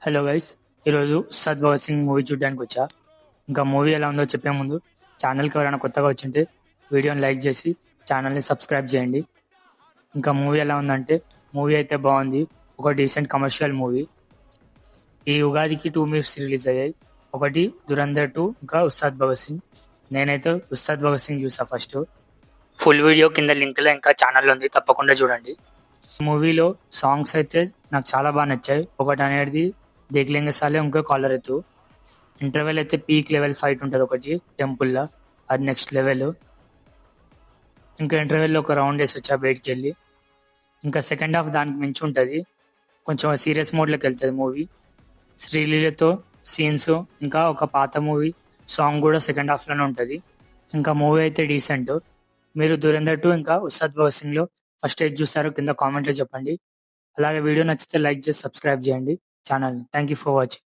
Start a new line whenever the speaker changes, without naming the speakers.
Hello guys, ఈరోజు Ustaad Bhagat Singh movie చూడడానికి వచ్చా. ఇంకా మూవీ ఎలా ఉందో చెప్పే ముందు ఛానల్కి ఎవరైనా కొత్తగా వచ్చింటే వీడియోని లైక్ చేసి ఛానల్ని సబ్స్క్రైబ్ చేయండి. ఇంకా మూవీ ఎలా ఉందంటే మూవీ అయితే బాగుంది. ఒక డీసెంట్ కమర్షియల్ మూవీ. ఈ ఉగాదికి 2 మూవీస్ రిలీజ్ అయ్యాయి. ఒకటి దురంధర్ 2, ఇంకా ఉస్తాద్ భగత్ సింగ్. నేనైతే ఉస్తాద్ భగత్ సింగ్ చూసా ఫస్ట్. ఫుల్ వీడియో కింద లింక్లో ఇంకా ఛానల్లో ఉంది, తప్పకుండా చూడండి. మూవీలో సాంగ్స్ అయితే నాకు చాలా బాగా నచ్చాయి. ఒకటి అనేది దేఖ్లేంగే సాలే, ఇంకో కాలర్ ఎత్తు. ఇంటర్వెల్ అయితే పీక్ లెవెల్ ఫైట్ ఉంటుంది ఒకటి టెంపుల్లో, అది నెక్స్ట్ లెవెల్. ఇంకా ఇంటర్వెల్లో ఒక రౌండ్ వేసి వచ్చా బయటికి వెళ్ళి. ఇంకా సెకండ్ హాఫ్ దానికి మించి ఉంటుంది, కొంచెం సీరియస్ మోడ్లోకి వెళ్తుంది మూవీ. శ్రీలీలతో సీన్స్, ఇంకా ఒక పాత మూవీ సాంగ్ కూడా సెకండ్ హాఫ్లోనే ఉంటుంది. ఇంకా మూవీ అయితే డీసెంట్. మీరు దురంధర్ 2 ఇంకా ఉస్తాద్ భగత్ సింగ్లో ఫస్ట్ ఏది చూస్తారో కింద కామెంట్లో చెప్పండి. అలాగే వీడియో నచ్చితే లైక్ చేసి సబ్స్క్రైబ్ చేయండి ఛానల్ని. Thank you for watching.